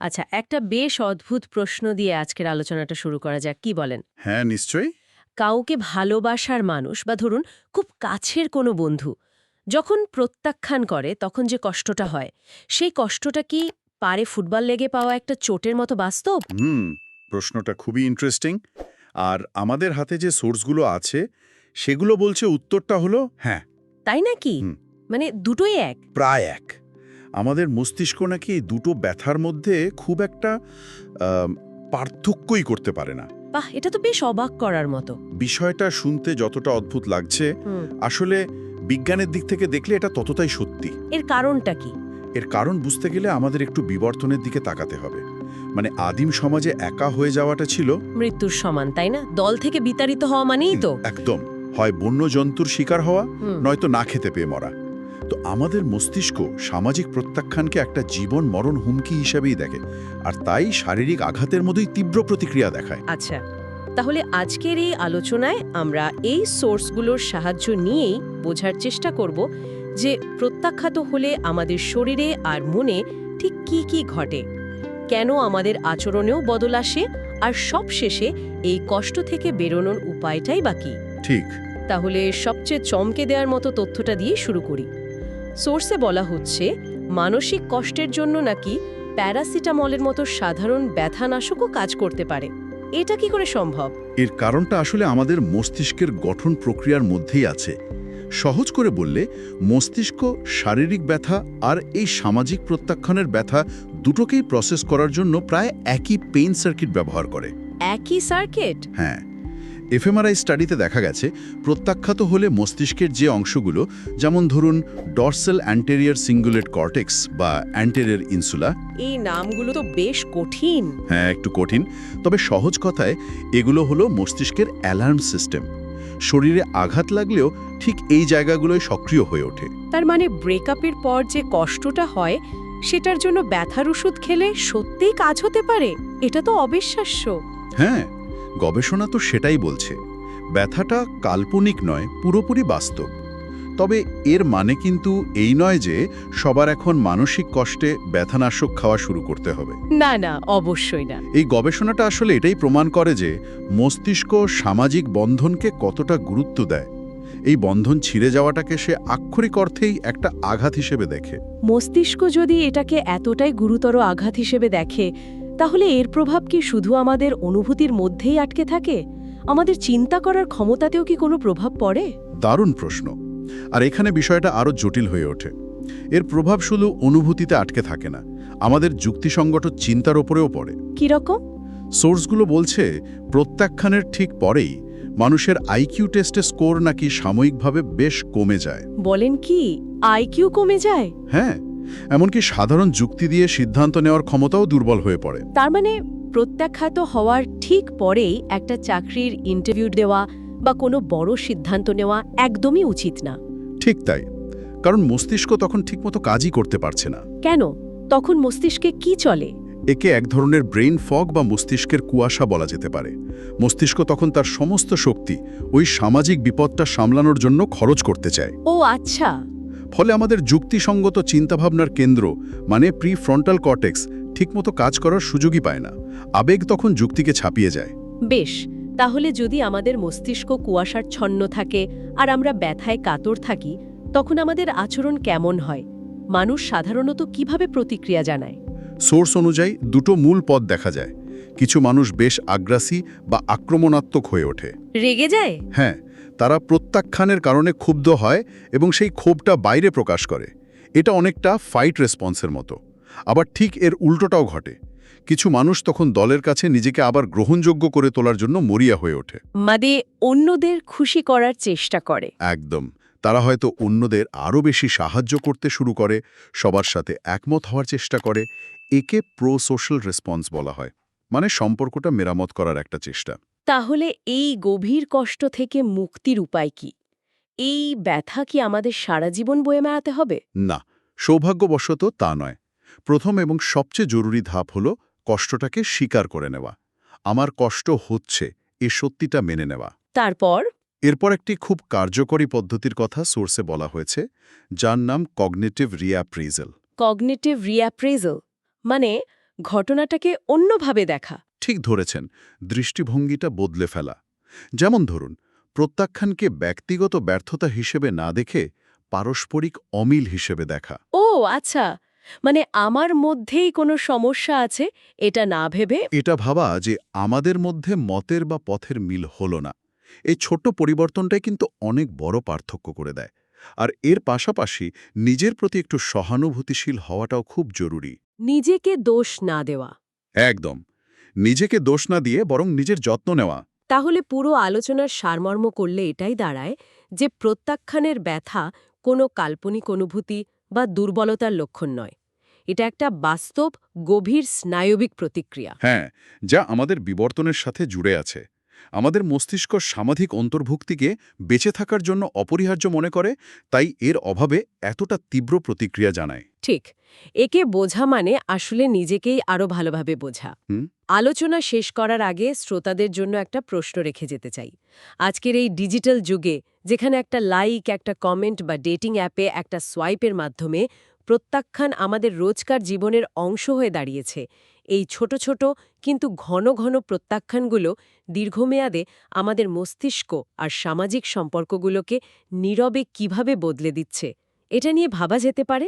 আচ্ছা, একটা বেশ অদ্ভুত প্রশ্ন দিয়ে আজকের আলোচনাটা শুরু করা যাক, কি বলেন? হ্যাঁ, নিশ্চয়ই। কাউকে ভালোবাসার মানুষ বা ধরুন খুব কাছের কোনো বন্ধু যখন প্রত্যাখ্যান করে তখন যে কষ্টটা হয়, সেই কষ্টটা কি পারে ফুটবল লেগে পাওয়া একটা চোটের মতো বাস্তব? হুম, প্রশ্নটা খুবই ইন্টারেস্টিং। আর আমাদের হাতে যে সোর্সগুলো আছে, সেগুলো বলছে উত্তরটা হলো হ্যাঁ, তাই নাকি? হুম। মানে দুটোই এক? প্রায় এক। আমাদের মস্তিষ্ক নাকি এই দুটো ব্যথার মধ্যে খুব একটা পার্থক্যই করতে পারে না। বাহ, এটা তো বেশ অবাক করার মতো। বিষয়টা শুনতে যতটা অদ্ভুত লাগছে, হুম। আসলে বিজ্ঞানের দিক থেকে দেখলে এটা ততটাই সত্যি। এর কারণটা কি? এর কারণ বুঝতে গেলে আমাদের একটু বিবর্তনের দিকে তাকাতে হবে। মানে আদিম সমাজে একা হয়ে যাওয়াটা ছিল মৃত্যুর সমান, তাই না? দল থেকে বিতাড়িত হওয়া মানেই তো। একদম হয় বন্য জন্তুর শিকার হওয়া, হুম। নয়তো না খেতে পেয়ে মরা। তো আমাদের মস্তিষ্ক সামাজিক প্রত্যাখ্যানকে একটা জীবন মরণ হুমকি হিসেবেই দেখে, আর তাই শারীরিক আঘাতের মতোই তীব্র প্রতিক্রিয়া দেখায়। আচ্ছা, তাহলে আজকের এই আলোচনায় আমরা এই সোর্সগুলোর সাহায্য নিয়েই বোঝার চেষ্টা করব যে প্রত্যাখ্যাত হলে আমাদের শরীরে আর মনে ঠিক কি কি ঘটে, কেন আমাদের আচরণেও বদল আসে, আর সবশেষে এই কষ্ট থেকে বেরোনোর উপায়টাই বাকি। ঠিক। তাহলে সবচেয়ে চমকে দেওয়ার মতো তথ্যটা দিয়ে শুরু করি। সোর্সে বলা হচ্ছে মানসিক কষ্টের জন্য নাকি প্যারাসিটামলের মতো সাধারণ ব্যথানাশকও কাজ করতে পারে। এটা কি করে সম্ভব? এর কারণটা আসলে আমাদের মস্তিষ্কের গঠন প্রক্রিয়ার মধ্যেই আছে। সহজ করে বললে, মস্তিষ্ক শারীরিক ব্যথা আর এই সামাজিক প্রত্যাখ্যানের ব্যথা দুটোকেই প্রসেস করার জন্য প্রায় একই পেইন সার্কিট ব্যবহার করে। একই সার্কিট? হ্যাঁ, এফএমআরআই স্টাডিতে দেখা গেছে প্রত্যাখ্যাত হলে মস্তিষ্কের যে অংশগুলো, যেমন ধরুন ডরসাল অ্যান্টেরিয়র সিঙ্গুলেট কর্টেক্স বা অ্যান্টেরিয়র ইনসুলা। এই নামগুলো তো বেশ কঠিন। হ্যাঁ, একটু কঠিন, তবে সহজ কথায় এগুলো হলো মস্তিষ্কের অ্যালার্ম সিস্টেম। শরীরে আঘাত লাগলেও ঠিক এই জায়গাগুলোই সক্রিয় হয়ে ওঠে। তার মানে ব্রেকআপের পর যে কষ্টটা হয় সেটার জন্য ব্যথার ওষুধ খেলে সত্যিই কাজ হতে পারে? এটা তো অবিশ্বাস্য। হ্যাঁ, গবেষণা তো সেটাই বলছে। ব্যথাটা কাল্পনিক নয়, পুরোপুরি বাস্তব। তবে এর মানে কিন্তু এই নয় যে সবার এখন মানসিক কষ্টে ব্যথানাশক খাওয়া শুরু করতে হবে। না না, অবশ্যই না। এই গবেষণাটা আসলে এটাই প্রমাণ করে যে মস্তিষ্ক সামাজিক বন্ধনকে কতটা গুরুত্ব দেয়। এই বন্ধন ছিঁড়ে যাওয়াটাকে সে আক্ষরিক অর্থেই একটা আঘাত হিসেবে দেখে। মস্তিষ্ক যদি এটাকে এতটাই গুরুতর আঘাত হিসেবে দেখে, তাহলে এর প্রভাব কি শুধু আমাদের অনুভূতির মধ্যেই আটকে থাকে? আমাদের চিন্তা করার ক্ষমতাতেও কি কোনো প্রভাব পড়ে? দারুণ প্রশ্ন। আর এখানে বিষয়টা আরও জটিল হয়ে ওঠে। এর প্রভাব শুধু অনুভূতিতে আটকে থাকে না, আমাদের যুক্তিসঙ্গত চিন্তার ওপরেও পড়ে। কিরকম? সোর্সগুলো বলছে প্রত্যাখ্যানের ঠিক পরেই মানুষের আইকিউ টেস্টে স্কোর নাকি সাময়িকভাবে বেশ কমে যায়। বলেন কি, আইকিউ কমে যায়? হ্যাঁ, এমনকি সাধারণ যুক্তি দিয়ে সিদ্ধান্ত নেওয়ার ক্ষমতাও দুর্বল হয়ে পড়ে। তার মানে প্রত্যাখ্যাত হওয়ার ঠিক পরেই একটা চাকরির ইন্টারভিউ দেওয়া বা কোনো বড় সিদ্ধান্ত নেওয়া একদমই উচিত না। ঠিক তাই, কারণ মস্তিষ্ক তখন ঠিকমতো কাজই করতে পারছে না। কেন? তখন মস্তিষ্কে কি চলে? একে এক ধরনের ব্রেইন ফগ বা মস্তিষ্কের কুয়াশা বলা যেতে পারে। মস্তিষ্ক তখন তার সমস্ত শক্তি ওই সামাজিক বিপদটা সামলানোর জন্য খরচ করতে চায়। ও আচ্ছা। ফলে আমাদের যুক্তিসঙ্গত চিন্তাভাবনার কেন্দ্র, মানে প্রিফ্রন্টাল কর্টেক্স, ঠিকমতো কাজ করার সুযোগই পায় না। আবেগ তখন যুক্তিকে ছাপিয়ে যায়। বেশ, তাহলে যদি আমাদের মস্তিষ্ক কুয়াশাচ্ছন্ন থাকে আর আমরা ব্যথায় কাতর থাকি, তখন আমাদের আচরণ কেমন হয়? মানুষ সাধারণত কিভাবে প্রতিক্রিয়া জানায়? সোর্স অনুযায়ী দুটো মূল পথ দেখা যায়। কিছু মানুষ বেশ আগ্রাসী বা আক্রমণাত্মক হয়ে ওঠে। রেগে যায়? হ্যাঁ, তারা প্রত্যাখ্যানের কারণে ক্ষুব্ধ হয় এবং সেই ক্ষোভটা বাইরে প্রকাশ করে। এটা অনেকটা ফাইট রেসপন্সের মতো। আবার ঠিক এর উল্টোটাও ঘটে। কিছু মানুষ তখন দলের কাছে নিজেকে আবার গ্রহণযোগ্য করে তোলার জন্য মরিয়া হয়ে ওঠে। মানে অন্যদের খুশি করার চেষ্টা করে। একদম। তারা হয়তো অন্যদের আরও বেশি সাহায্য করতে শুরু করে, সবার সাথে একমত হওয়ার চেষ্টা করে। একে প্রো সোশ্যাল রেসপন্স বলা হয়, মানে সম্পর্কটা মেরামত করার একটা চেষ্টা। তাহলে এই গভীর কষ্ট থেকে মুক্তির উপায় কি? এই ব্যথা কি আমাদের সারা জীবন বয়ে বেড়াতে হবে? না, সৌভাগ্যবশত তা নয়। প্রথম এবং সবচেয়ে জরুরি ধাপ হল কষ্টটাকে স্বীকার করে নেওয়া। আমার কষ্ট হচ্ছে, এ সত্যিটা মেনে নেওয়া। তারপর? এরপর একটি খুব কার্যকরী পদ্ধতির কথা সোর্সে বলা হয়েছে, যার নাম কগনিটিভ রিঅ্যাপ্রেজাল। কগনিটিভ রিঅ্যাপ্রেজাল মানে ঘটনাটাকে অন্যভাবে দেখা। ঠিক ধরেছেন, দৃষ্টিভঙ্গিটা বদলে ফেলা। যেমন ধরুন, প্রত্যাখ্যানকে ব্যক্তিগত ব্যর্থতা হিসেবে না দেখে পারস্পরিক অমিল হিসেবে দেখা। ও আচ্ছা, মানে আমার মধ্যেই কোনো সমস্যা আছে এটা না ভেবে। এটা ভাবা যে আমাদের মধ্যে মতের বা পথের মিল হলো না। এই ছোট্ট পরিবর্তনটাই কিন্তু অনেক বড় পার্থক্য করে দেয়। আর এর পাশাপাশি নিজের প্রতি একটু সহানুভূতিশীল হওয়াটাও খুব জরুরি। নিজেকে দোষ না দেওয়া। একদম। নিজেকে দোষ না দিয়ে বরং নিজের যত্ন নেওয়া। তাহলে পুরো আলোচনার সারমর্ম করলে এটাই দাঁড়ায় যে প্রত্যাখ্যানের ব্যথা কোনো কাল্পনিক অনুভূতি বা দুর্বলতার লক্ষণ নয়। এটা একটা বাস্তব, গভীর স্নায়বিক প্রতিক্রিয়া। হ্যাঁ, যা আমাদের বিবর্তনের সাথে জুড়ে আছে। আমাদের মস্তিষ্ক সামাজিক অন্তর্ভুক্তিকে বেঁচে থাকার জন্য অপরিহার্য মনে করে, তাই এর অভাবে এতটা তীব্র প্রতিক্রিয়া জানায়। ঠিক, একে বোঝা মানে আসলে নিজেকেই আরও ভালোভাবে বোঝা। হুম। আলোচনা শেষ করার আগে শ্রোতাদের জন্য একটা প্রশ্ন রেখে যেতে চাই। আজকের এই ডিজিটাল যুগে, যেখানে একটা লাইক, একটা কমেন্ট বা ডেটিং অ্যাপে একটা সোয়াইপের মাধ্যমে প্রত্যাখ্যান আমাদের রোজকার জীবনের অংশ হয়ে দাঁড়িয়েছে, এই ছোট ছোট কিন্তু ঘন ঘন প্রত্যাখ্যানগুলো দীর্ঘমেয়াদে আমাদের মস্তিষ্ক আর সামাজিক সম্পর্কগুলোকে নীরবে কিভাবে বদলে দিচ্ছে, এটা নিয়ে ভাবা যেতে পারে।